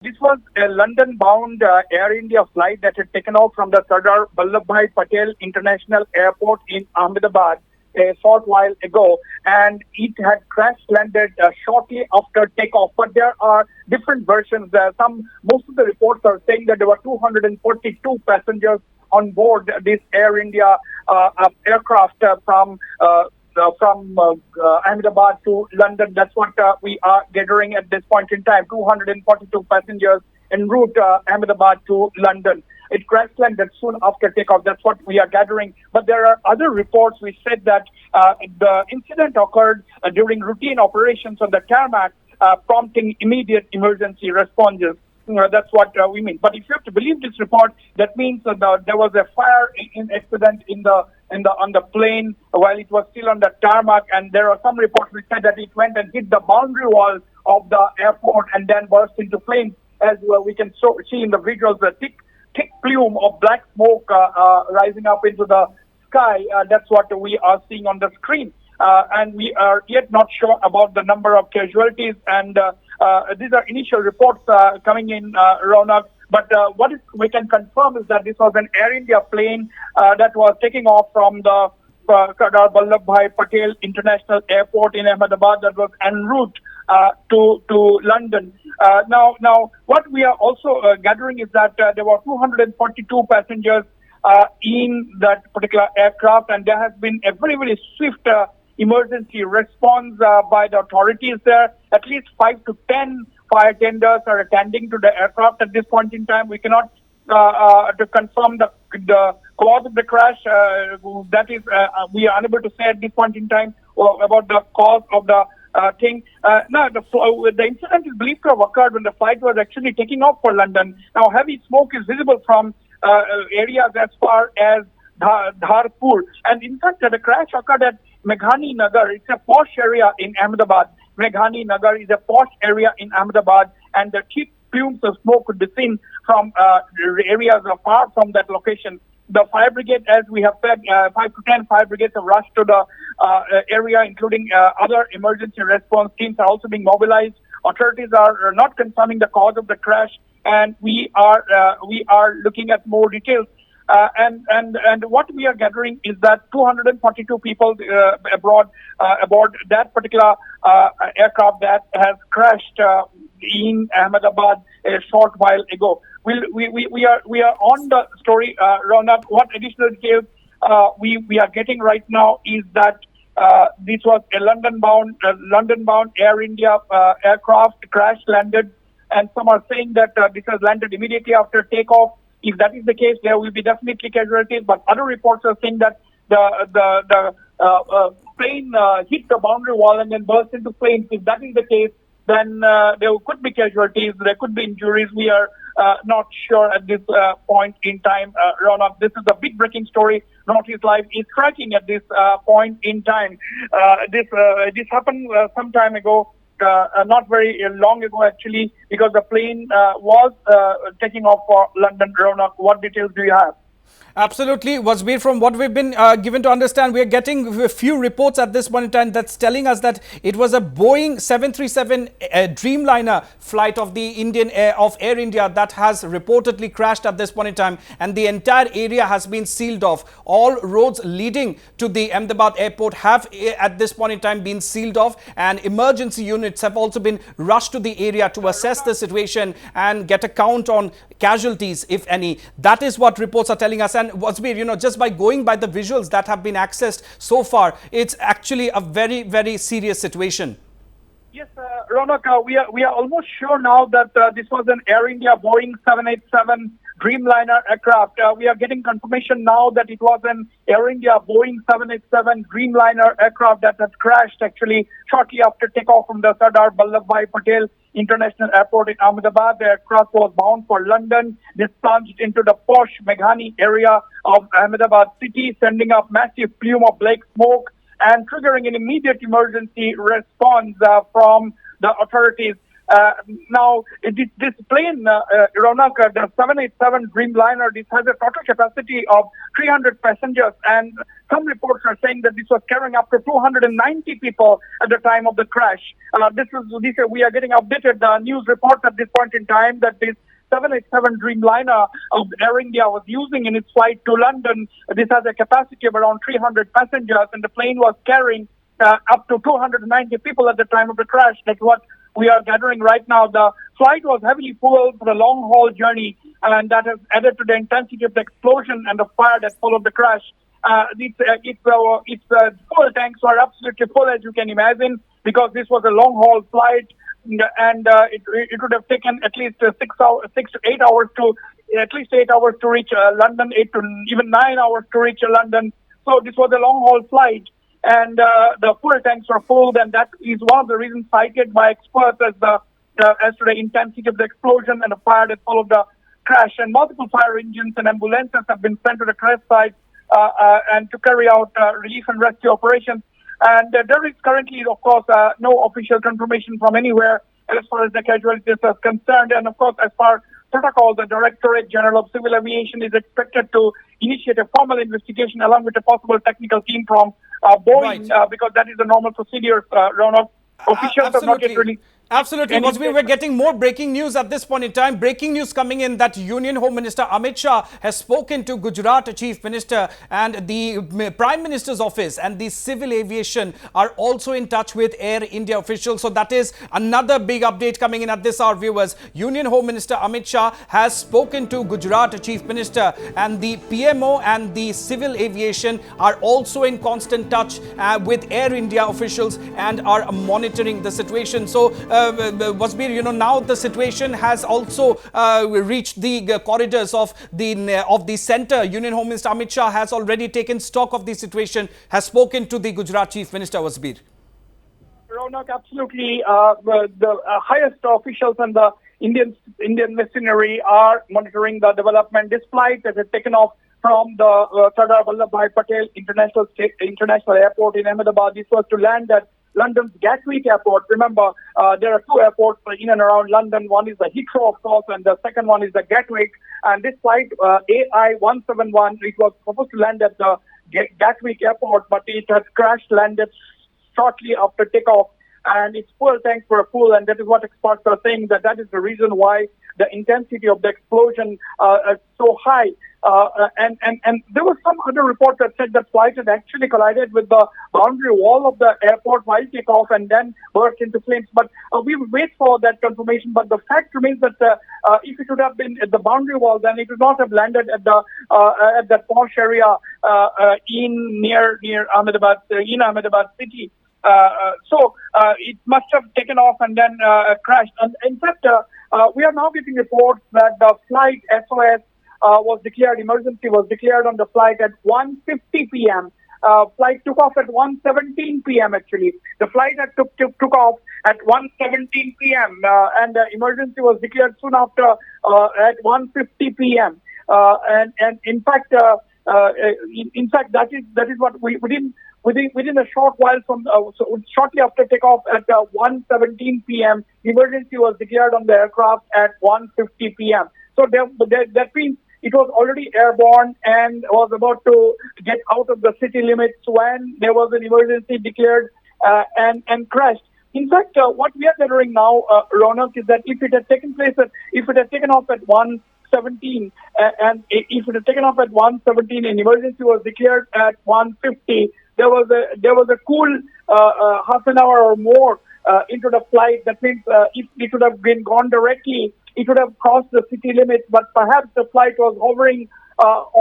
This was a London-bound Air India flight that had taken off from the Sardar Vallabhbhai Patel International Airport in Ahmedabad a short while ago, and it had crash landed shortly after takeoff. But there are different versions. Most of the reports are saying that there were 242 passengers on board this Air India aircraft from Ahmedabad to London. That's what we are gathering at this point in time. 242 passengers en route Ahmedabad to London. It crash landed soon after takeoff. That's what we are gathering. But there are other reports which said that the incident occurred during routine operations on the tarmac, prompting immediate emergency responses. That's what we mean. But if you have to believe this report, that means there was a fire accident on the plane while it was still on the tarmac, and there are some reports which said that it went and hit the boundary wall of the airport and then burst into flames. As we can see in the visuals, the thick plume of black smoke rising up into the sky. That's what we are seeing on the screen. And we are yet not sure about the number of casualties. And these are initial reports coming in, Ronak. But what we can confirm is that this was an Air India plane that was taking off from the Sardar Vallabhbhai Patel International Airport in Ahmedabad that was en route to London. Now, what we are also gathering is that there were 242 passengers in that particular aircraft, and there has been a very, very swift emergency response by the authorities there. At least 5 to 10 fire tenders are attending to the aircraft at this point in time. We cannot to confirm the cause of the crash. That is, we are unable to say at this point in time about the cause of the thing. Now, the incident is believed to have occurred when the flight was actually taking off for London. Now, heavy smoke is visible from areas as far as Dharpur. And in fact, the crash occurred at Meghani Nagar. It's a posh area in Ahmedabad. Meghani Nagar is a posh area in Ahmedabad, and the thick fumes of smoke could be seen from areas far from that location. The fire brigade, as we have said, 5 to 10 fire brigades have rushed to the area, including other emergency response teams are also being mobilized. Authorities are not confirming the cause of the crash, and we are looking at more details. And what we are gathering is that 242 people aboard that particular aircraft that has crashed in Ahmedabad a short while ago. We are on the story, Ronak. What additional details we are getting right now is that this was a London-bound Air India aircraft crash landed, and some are saying that this has landed immediately after takeoff. If that is the case, there will be definitely casualties. But other reports are saying that the plane hit the boundary wall and then burst into flames. If that is the case, then there could be casualties. There could be injuries. We are not sure at this point in time, Ronak. This is a big breaking story. Northeast Live is tracking at this point in time. This happened some time ago. Not very long ago, actually, because the plane was taking off for London. Ronak, what details do you have? Absolutely, Wasbir, from what we've been given to understand, we are getting a few reports at this point in time that's telling us that it was a Boeing 737 Dreamliner flight of the Air India that has reportedly crashed at this point in time, and the entire area has been sealed off. All roads leading to the Ahmedabad airport have at this point in time been sealed off, and emergency units have also been rushed to the area to assess the situation and get a count on casualties, if any. That is what reports are telling us. And Wasbir, just by going by the visuals that have been accessed so far, it's actually a very, very serious situation. Yes, Ronak, we are almost sure now that this was an Air India Boeing 787 Dreamliner aircraft. We are getting confirmation now that it was an Air India Boeing 787 Dreamliner aircraft that had crashed actually shortly after takeoff from the Sardar Vallabhbhai Patel International Airport in Ahmedabad. The aircraft was bound for London. This plunged into the posh Meghani area of Ahmedabad city, sending up massive plume of black smoke and triggering an immediate emergency response from the authorities. Now, this plane, Ronak, the 787 Dreamliner, this has a total capacity of 300 passengers, and some reports are saying that this was carrying up to 290 people at the time of the crash. We are getting updated news reports at this point in time that this 787 Dreamliner of Air India was using in its flight to London. This has a capacity of around 300 passengers, and the plane was carrying up to 290 people at the time of the crash. That's what we are gathering right now. The flight was heavily fueled for the long-haul journey, and that has added to the intensity of the explosion and the fire that followed the crash. Its fuel tanks were absolutely full, as you can imagine, because this was a long-haul flight, and it would have taken at least 6 to 8 hours to reach London, 8 to even 9 hours to reach London. So this was a long-haul flight, and the fuel tanks were full, and that is one of the reasons cited by experts as to the intensity of the explosion and the fire that followed the crash. And multiple fire engines and ambulances have been sent to the crash site and to carry out relief and rescue operations. And there is currently, of course, no official confirmation from anywhere as far as the casualties are concerned. And of course, as far protocol, the Directorate General of Civil Aviation is expected to initiate a formal investigation along with a possible technical team from Boeing, Right. Because that is the normal procedure, Ronald. Officials have not yet released. Absolutely. Wasbir, we're getting more breaking news at this point in time. Breaking news coming in that Union Home Minister Amit Shah has spoken to Gujarat Chief Minister, and the Prime Minister's office and the civil aviation are also in touch with Air India officials. So that is another big update coming in at this hour, viewers. Union Home Minister Amit Shah has spoken to Gujarat Chief Minister, and the PMO and the civil aviation are also in constant touch with Air India officials and are monitoring the situation. So Wasbir, now the situation has also reached the corridors of the centre. Union Home Minister Amit Shah has already taken stock of the situation, has spoken to the Gujarat Chief Minister. Wasbir. Ronak, absolutely. The highest officials and the Indian machinery are monitoring the development. This flight that has taken off from the Sardar Vallabhbhai Patel International Airport in Ahmedabad. This was to land at London's Gatwick Airport. Remember, there are two airports in and around London. One is the Heathrow, of course, and the second one is the Gatwick. And this flight, AI-171, it was supposed to land at the Gatwick Airport, but it has landed shortly after takeoff, and its fuel tanks were full, and that is what experts are saying, that is the reason why the intensity of the explosion is so high. And there was some other report that said that flight had actually collided with the boundary wall of the airport while takeoff and then burst into flames. But we will wait for that confirmation. But the fact remains that if it would have been at the boundary wall, then it would not have landed at that posh area near Ahmedabad, in Ahmedabad city. So it must have taken off and then crashed. And in fact, we are now getting reports that the flight SOS emergency was declared on the flight at 1:50 p.m. Flight took off at 1:17 p.m. actually. The flight had took off at 1:17 p.m. And emergency was declared soon after at 1:50 p.m. And in fact, that is what within a short while from shortly after takeoff at 1:17 p.m. emergency was declared on the aircraft at 1:50 p.m. So that means it was already airborne and was about to get out of the city limits when there was an emergency declared and crashed. In fact, what we are gathering now, Ronak, is that if it had taken off at 1:17 and if it had taken off at 1:17 and emergency was declared at 1:50, there was a cool half an hour or more into the flight. That means if it would have been gone directly, it would have crossed the city limits, but perhaps the flight was hovering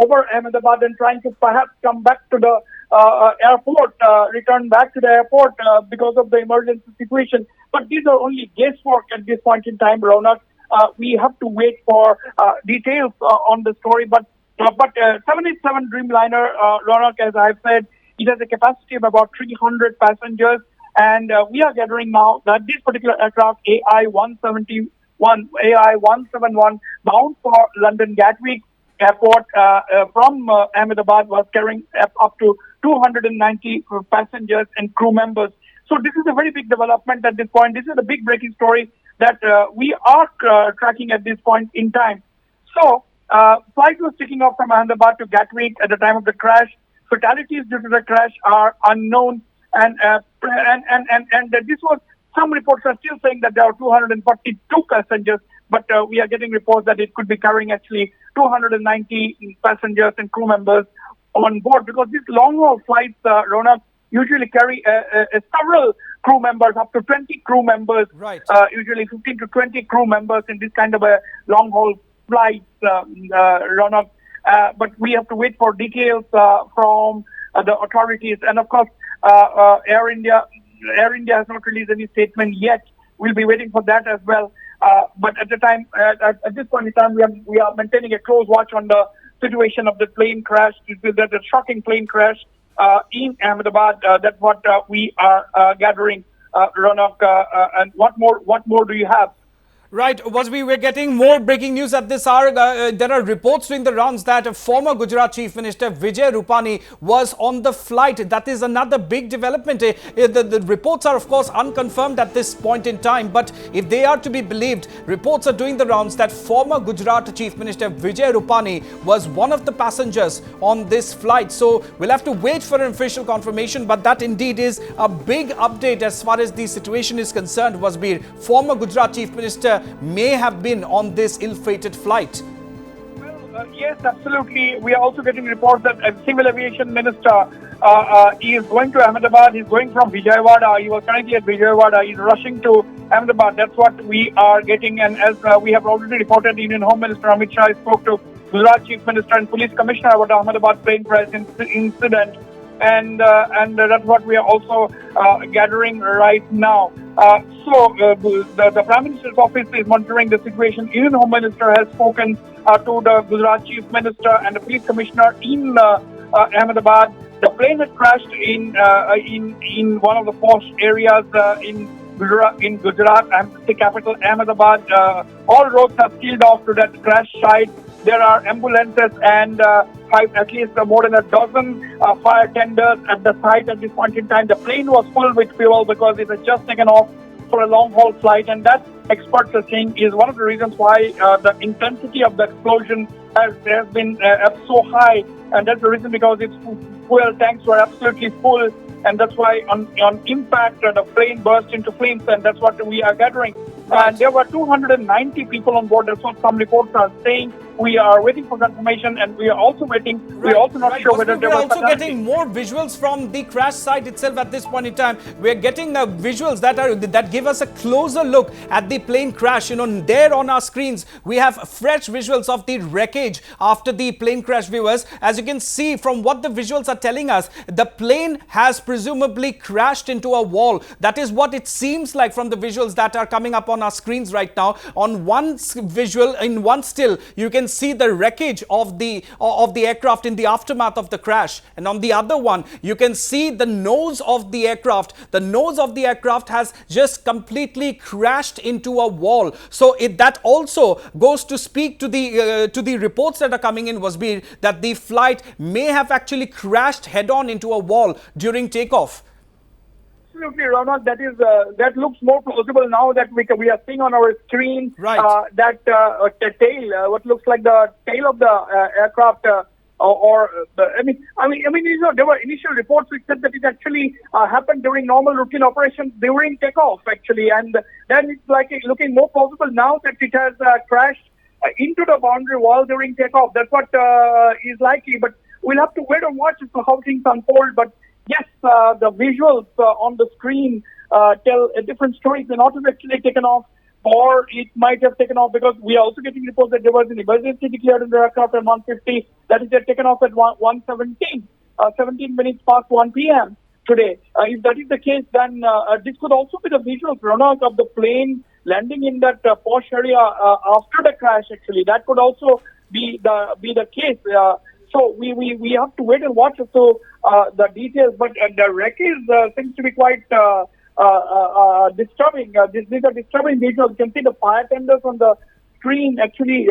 over Ahmedabad and trying to perhaps come back to the airport, return back to the airport because of the emergency situation. But these are only guesswork at this point in time, Ronak. We have to wait for details on the story. But 787 Dreamliner, Ronak, as I've said, it has a capacity of about 300 passengers. And we are gathering now that this particular aircraft, AI-171, bound for London Gatwick Airport from Ahmedabad, was carrying up to 290 passengers and crew members. So this is a very big development at this point. This is a big breaking story that we are tracking at this point in time. So, flight was taking off from Ahmedabad to Gatwick at the time of the crash. Fatalities due to the crash are unknown, and this was, some reports are still saying that there are 242 passengers, but we are getting reports that it could be carrying actually 290 passengers and crew members on board, because these long-haul flights, Ronak, usually carry several crew members, up to 20 crew members, Right. usually 15 to 20 crew members in this kind of a long-haul flight, Ronak. But we have to wait for details from the authorities. And of course, Air India has not released any statement yet. We'll be waiting for that as well. But at the time, at this point in time, we are maintaining a close watch on the situation of the plane crash. There's a shocking plane crash in Ahmedabad. That's what we are gathering, Ronak. And what more do you have? Right, we're getting more breaking news at this hour. There are reports doing the rounds that former Gujarat Chief Minister Vijay Rupani was on the flight. That is another big development. The reports are, of course, unconfirmed at this point in time. But if they are to be believed, reports are doing the rounds that former Gujarat Chief Minister Vijay Rupani was one of the passengers on this flight. So we'll have to wait for an official confirmation. But that indeed is a big update as far as the situation is concerned, Wasbir. Former Gujarat Chief Minister may have been on this ill-fated flight. Well, yes, absolutely. We are also getting reports that a civil aviation minister is going to Ahmedabad. He's going from Vijayawada. He was currently at Vijayawada. He's rushing to Ahmedabad. That's what we are getting. And as we have already reported, Indian Home Minister Amit Shah spoke to Gujarat Chief Minister and Police Commissioner about the Ahmedabad plane crash incident. And that's what we are also gathering right now. So the Prime Minister's office is monitoring the situation. Indian Home Minister has spoken to the Gujarat Chief Minister and the Police Commissioner in Ahmedabad. The plane had crashed in one of the posh areas in Gujarat, the capital Ahmedabad. All roads are sealed off to that crash site. There are ambulances and at least more than a dozen fire tenders at the site at this point in time. The plane was full with fuel because it had just taken off for a long-haul flight, and that, experts are saying, is one of the reasons why the intensity of the explosion has been so high, and that's the reason because its fuel tanks were absolutely full, and that's why on impact the plane burst into flames, and that's what we are gathering. Right. And there were 290 people on board. That's what some reports are saying. We are waiting for confirmation, and we are also waiting. Right, we are also not sure whether there we're was also getting more visuals from the crash site itself at this point in time. We're getting visuals that give us a closer look at the plane crash. You know, there on our screens, we have fresh visuals of the wreckage after the plane crash, viewers. As you can see from what the visuals are telling us, the plane has presumably crashed into a wall. That is what it seems like from the visuals that are coming up on our screens right now. On one visual, in one still, you can see the wreckage of the aircraft in the aftermath of the crash, and on the other one you can see the nose of the aircraft. The nose of the aircraft has just completely crashed into a wall. So that also goes to speak to the reports that are coming in, Wasbir, that the flight may have actually crashed head-on into a wall during takeoff. Absolutely, Ronald. That looks more plausible now that we are seeing on our screen. Right. That tail, what looks like the tail of the aircraft, I mean, you know, there were initial reports which said that it actually happened during normal routine operations during takeoff, actually, and then it's like looking more plausible now that it has crashed into the boundary wall during takeoff. That's what is likely, but we'll have to wait and watch how things unfold. But yes, the visuals on the screen tell a different story. It may not have actually taken off, or it might have taken off, because we are also getting reports that there was an emergency declared in the aircraft at 1:50. That is, taken off at 1:17, 17 minutes past 1 p.m. today. If that is the case, then this could also be the visuals, Ronald, of the plane landing in that posh area after the crash. Actually, that could also be the case. So we have to wait and watch so the details. But the wreckage seems to be quite disturbing. These are disturbing visuals. You can see the fire tenders on the screen actually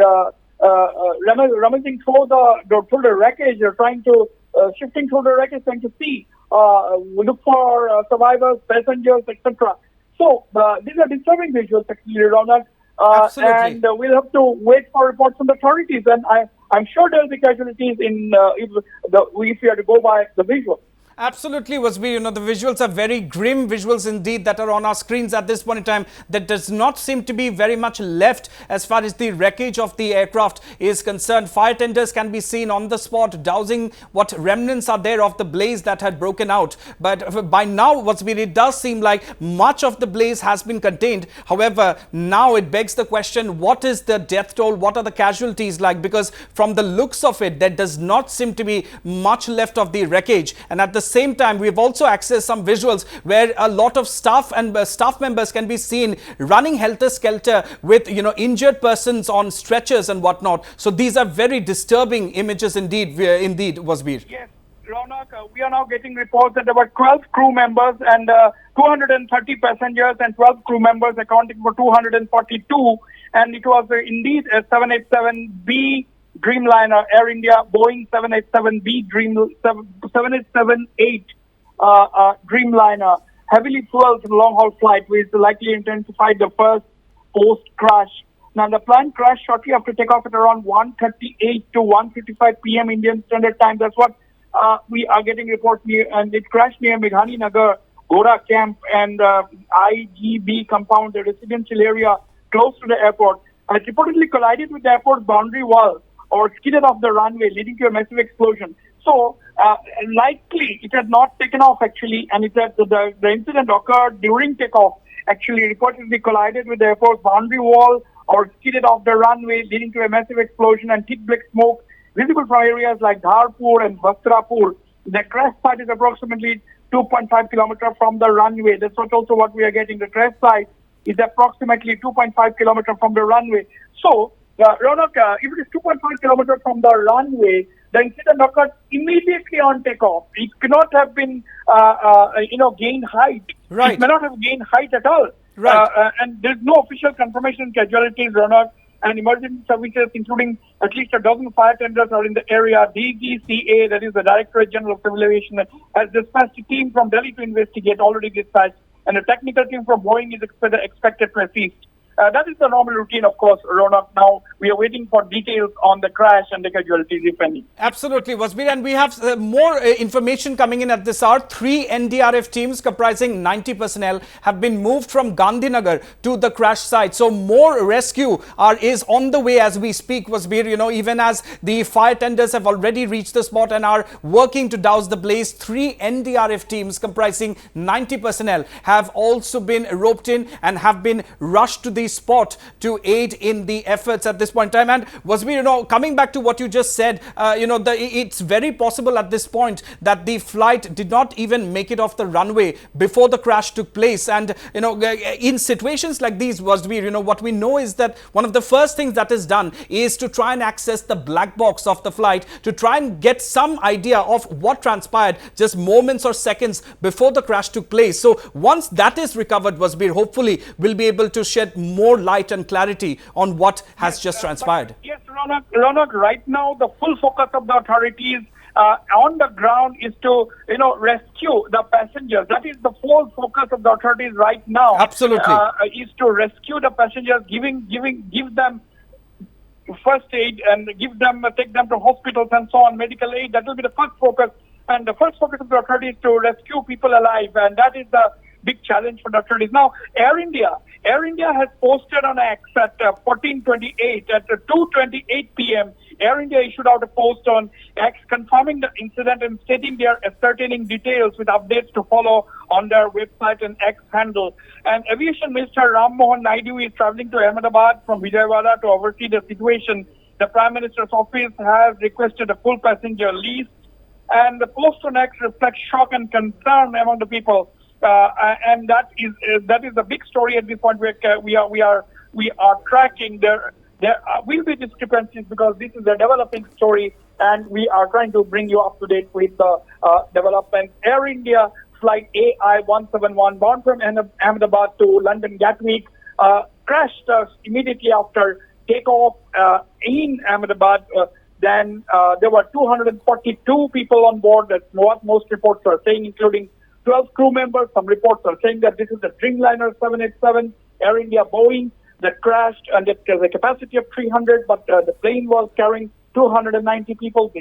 rummaging through the wreckage, trying to shifting through the wreckage, trying to see, look for survivors, passengers, etc. So these are disturbing visuals, actually, Ronald. Absolutely. And we'll have to wait for reports from the authorities. And I'm sure there will be casualties if we are to go by the visuals. Absolutely, Wasbir. The visuals are very grim visuals indeed that are on our screens at this point in time. There does not seem to be very much left as far as the wreckage of the aircraft is concerned. Fire tenders can be seen on the spot, dousing what remnants are there of the blaze that had broken out. But by now, Wasbir, it does seem like much of the blaze has been contained. However, now it begs the question, what is the death toll? What are the casualties like? Because from the looks of it, there does not seem to be much left of the wreckage. And at the same time, we've also accessed some visuals where a lot of staff and staff members can be seen running helter-skelter with injured persons on stretchers and whatnot. So these are very disturbing images indeed, Wasbir. Yes, Ronak, we are now getting reports that there were 12 crew members and 230 passengers and 12 crew members accounting for 242. And it was indeed a 787B Dreamliner, Air India, Boeing 787B 787-8 Dreamliner, heavily fueled long-haul flight, which is likely intensified the first post-crash. Now, the plane crashed shortly after takeoff at around 1:38 to 1:55 p.m. Indian Standard Time. That's what we are getting reports near, and it crashed near Meghani Nagar, Gora Camp, and IGB compound, the residential area close to the airport. It reportedly collided with the airport's boundary wall or skidded off the runway, leading to a massive explosion. So, likely it had not taken off actually, and the incident occurred during takeoff. Actually, reportedly collided with the airport's boundary wall or skidded off the runway, leading to a massive explosion and thick black smoke visible from areas like Dharpur and Vastrapur. The crash site is approximately 2.5 kilometers from the runway. That's what we are getting. The crash site is approximately 2.5 kilometers from the runway. So, Ronak, if it is 2.5 kilometers from the runway, the incident occurred immediately on takeoff. It cannot have been, gained height. Right. It may not have gained height at all. Right. And there's no official confirmation casualties, Ronak, and emergency services, including at least a dozen fire tenders, are in the area. DGCA, that is the Directorate General of Civil Aviation, has dispatched a team from Delhi to investigate, already dispatched, and a technical team from Boeing is expected to assist. That is the normal routine, of course, Ronak. Now, we are waiting for details on the crash and the casualties, if any. Absolutely, Wasbir. And we have more information coming in at this hour. 3 NDRF teams comprising 90 personnel have been moved from Gandhinagar to the crash site. So more rescue is on the way as we speak, Wasbir. Even as the fire tenders have already reached the spot and are working to douse the blaze, 3 NDRF teams comprising 90 personnel have also been roped in and have been rushed to the spot to aid in the efforts at this point in time. And Wasbir, coming back to what you just said, it's very possible at this point that the flight did not even make it off the runway before the crash took place. And in situations like these, Wasbir, what we know is that one of the first things that is done is to try and access the black box of the flight to try and get some idea of what transpired just moments or seconds before the crash took place. So once that is recovered, Wasbir, hopefully we'll be able to shed more light and clarity on what has just transpired. Yes, Ronak, right now the full focus of the authorities on the ground is to, rescue the passengers. That is the full focus of the authorities right now. Absolutely. Is to rescue the passengers, give them first aid and take them to hospitals and so on, medical aid. That will be the first focus. And the first focus of the authorities is to rescue people alive. And that is the big challenge for the authorities. Now, Air India has posted on X at 14:28 at 2:28 p.m. Air India issued out a post on X confirming the incident and stating they are ascertaining details with updates to follow on their website and X handle. And Aviation Minister Ram Mohan Naidu is traveling to Ahmedabad from Vijayawada to oversee the situation. The Prime Minister's office has requested a full passenger list, and the post on X reflects shock and concern among the people. And that is a big story at this point. We are tracking. There will be discrepancies because this is a developing story, and we are trying to bring you up to date with the developments. Air India flight AI-171 bound from Ahmedabad to London Gatwick crashed immediately after takeoff in Ahmedabad. Then there were 242 people on board. That's what most reports are saying, including 12 crew members. Some reports are saying that this is the Dreamliner 787 Air India Boeing that crashed, and it has a capacity of 300, but the plane was carrying 290 people.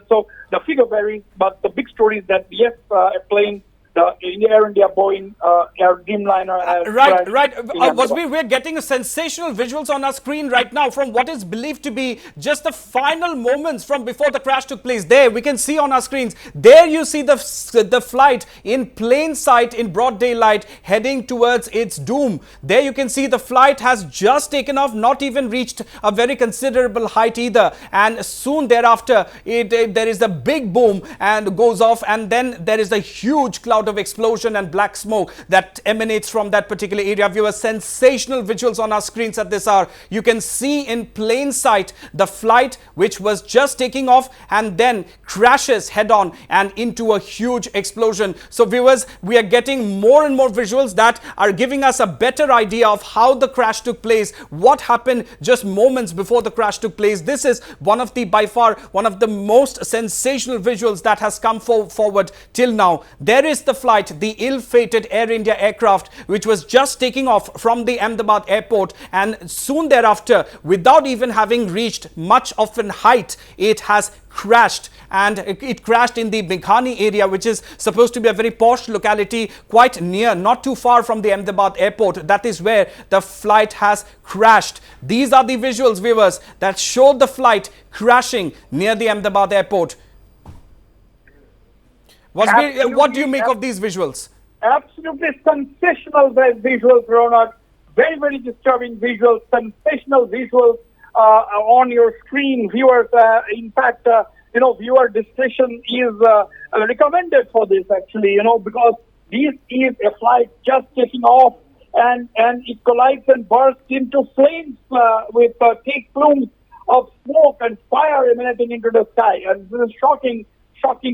So the figure varies, but the big story is that yes, a plane, the Air India Boeing Air Dreamliner. Right. Wasbir, we're getting sensational visuals on our screen right now from what is believed to be just the final moments from before the crash took place. There, we can see on our screens. There you see the flight in plain sight, in broad daylight, heading towards its doom. There you can see the flight has just taken off, not even reached a very considerable height either. And soon thereafter, there is a big boom and goes off, and then there is a huge cloud of explosion and black smoke that emanates from that particular area. Viewers, sensational visuals on our screens at this hour. You can see in plain sight the flight which was just taking off and then crashes head on and into a huge explosion. So viewers, we are getting more and more visuals that are giving us a better idea of how the crash took place, what happened just moments before the crash took place. This is by far one of the most sensational visuals that has come forward till now. There is the flight, the ill-fated Air India aircraft, which was just taking off from the Ahmedabad airport, and soon thereafter, without even having reached much of an height, it has crashed, and it crashed in the Meghani area, which is supposed to be a very posh locality quite near, not too far from the Ahmedabad airport. That is where the flight has crashed. These are the visuals, viewers, that show the flight crashing near the Ahmedabad airport. Wasbir, what do you make of these visuals? Absolutely sensational visuals, Ronak. Very, very disturbing visuals, sensational visuals on your screen, viewers. In fact, viewer discretion is recommended for this, actually, because this is a flight just taking off, and it collides and bursts into flames with thick plumes of smoke and fire emanating into the sky. And this is shocking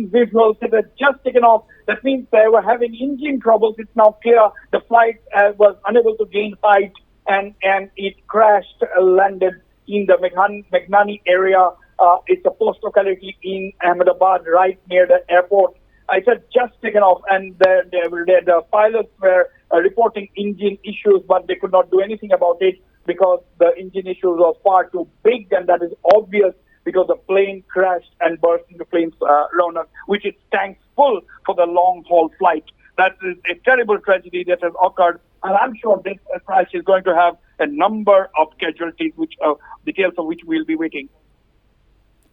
visuals. It had just taken off. That means they were having engine troubles. It's now clear the flight was unable to gain height, and it crashed, landed in the Meghani area. It's a post locality in Ahmedabad, right near the airport. I said just taken off, and the pilots were reporting engine issues, but they could not do anything about it because the engine issues was far too big, and that is obvious because the plane crashed and burst into flames, Ronak, which is tanks full for the long-haul flight. That is a terrible tragedy that has occurred, and I'm sure this crash is going to have a number of casualties, which details of which we'll be waiting.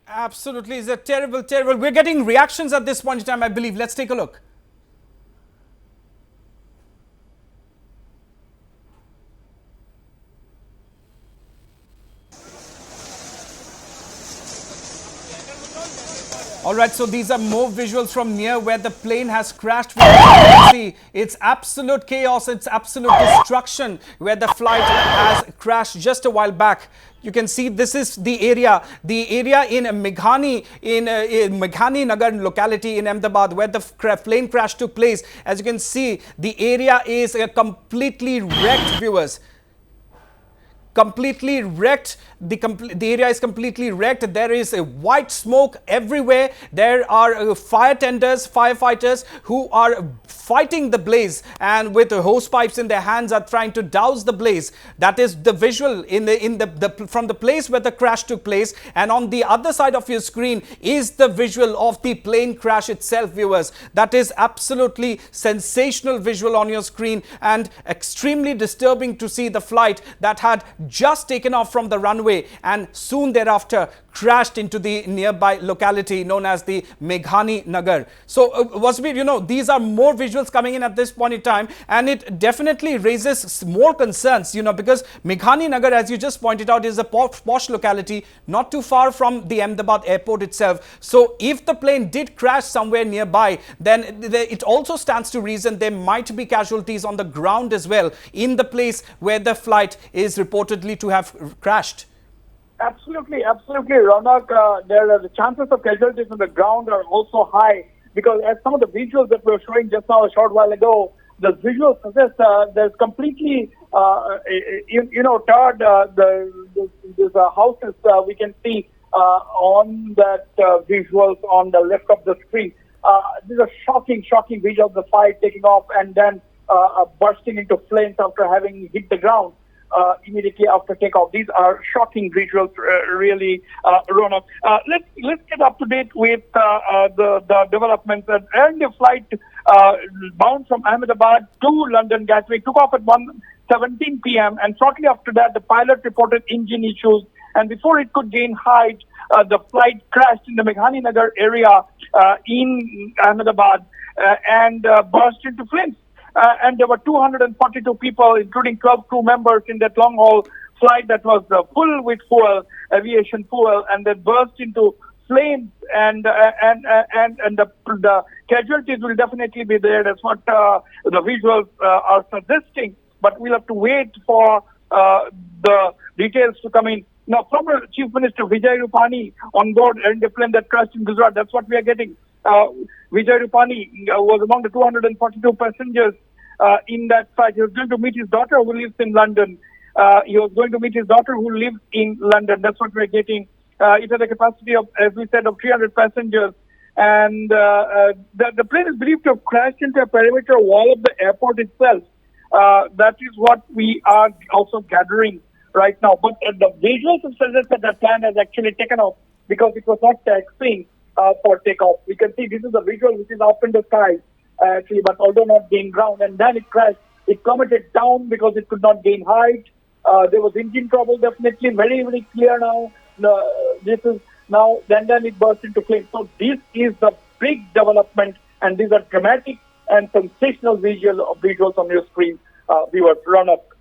Absolutely, it's a terrible. We're getting reactions at this point in time, I believe. Let's take a look. All right, so these are more visuals from near where the plane has crashed. See, it's absolute chaos, it's absolute destruction where the flight has crashed just a while back. You can see this is the area in Meghani, in Meghani Nagar locality in Ahmedabad, where the plane crash took place. As you can see, the area is completely wrecked, viewers. Completely wrecked. The area is completely wrecked. There is a white smoke everywhere. There are firefighters who are fighting the blaze, and with hose pipes in their hands are trying to douse the blaze. That is the visual from the place where the crash took place. And on the other side of your screen is the visual of the plane crash itself, viewers. That is absolutely sensational visual on your screen, and extremely disturbing to see the flight that had just taken off from the runway and soon thereafter crashed into the nearby locality known as the Meghani Nagar. So Wasbir, these are more visuals coming in at this point in time, and it definitely raises more concerns, because Meghani Nagar, as you just pointed out, is a posh locality not too far from the Ahmedabad airport itself. So if the plane did crash somewhere nearby, then it also stands to reason there might be casualties on the ground as well in the place where the flight is reportedly to have crashed. Absolutely, Ronak. The chances of casualties on the ground are also high, because as some of the visuals that we were showing just now a short while ago, the visuals suggest there's completely, tarred these houses we can see on that visuals on the left of the screen. These are shocking visuals of the fight taking off and then bursting into flames after having hit the ground immediately after takeoff. These are shocking visuals, really, Ronak. Let's get up to date with the developments. An Air India flight bound from Ahmedabad to London Gatwick took off at 1:17 p.m. and shortly after that, the pilot reported engine issues. And before it could gain height, the flight crashed in the Meghani Nagar area in Ahmedabad and burst into flames. And there were 242 people, including 12 crew members, in that long-haul flight that was full with fuel, aviation fuel, and that burst into flames. And the casualties will definitely be there. That's what the visuals are suggesting. But we'll have to wait for the details to come in. Now, former Chief Minister Vijay Rupani on board Air India plane that crashed in Gujarat. That's what we are getting. Vijay Rupani was among the 242 passengers in that flight. He was going to meet his daughter who lives in London. He was going to meet his daughter who lives in London. That's what we're getting. It has a capacity of, as we said, of 300 passengers. And the plane is believed to have crashed into a perimeter wall of the airport itself. That is what we are also gathering right now. But the visuals suggest that the plane has actually taken off because it was not taxiing for takeoff. We can see this is a visual which is up in the sky, actually, but although not gain ground. And then it crashed. It plummeted down because it could not gain height. There was engine trouble, definitely, very, very clear now. This is now, then it burst into flames. So this is the big development, and these are dramatic and sensational visuals on your screen, viewers. Run up.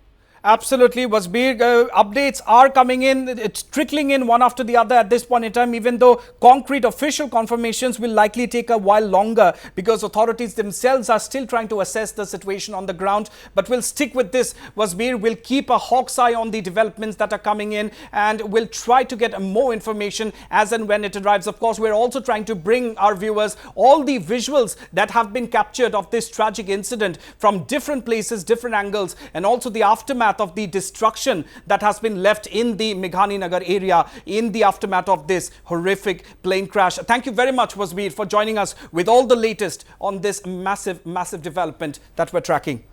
Absolutely, Wasbir. Updates are coming in. It's trickling in one after the other at this point in time, even though concrete official confirmations will likely take a while longer because authorities themselves are still trying to assess the situation on the ground. But we'll stick with this, Wasbir. We'll keep a hawk's eye on the developments that are coming in, and we'll try to get more information as and when it arrives. Of course, we're also trying to bring our viewers all the visuals that have been captured of this tragic incident from different places, different angles, and also the aftermath of the destruction that has been left in the Meghani Nagar area in the aftermath of this horrific plane crash. Thank you very much, Wasbir, for joining us with all the latest on this massive development that we're tracking.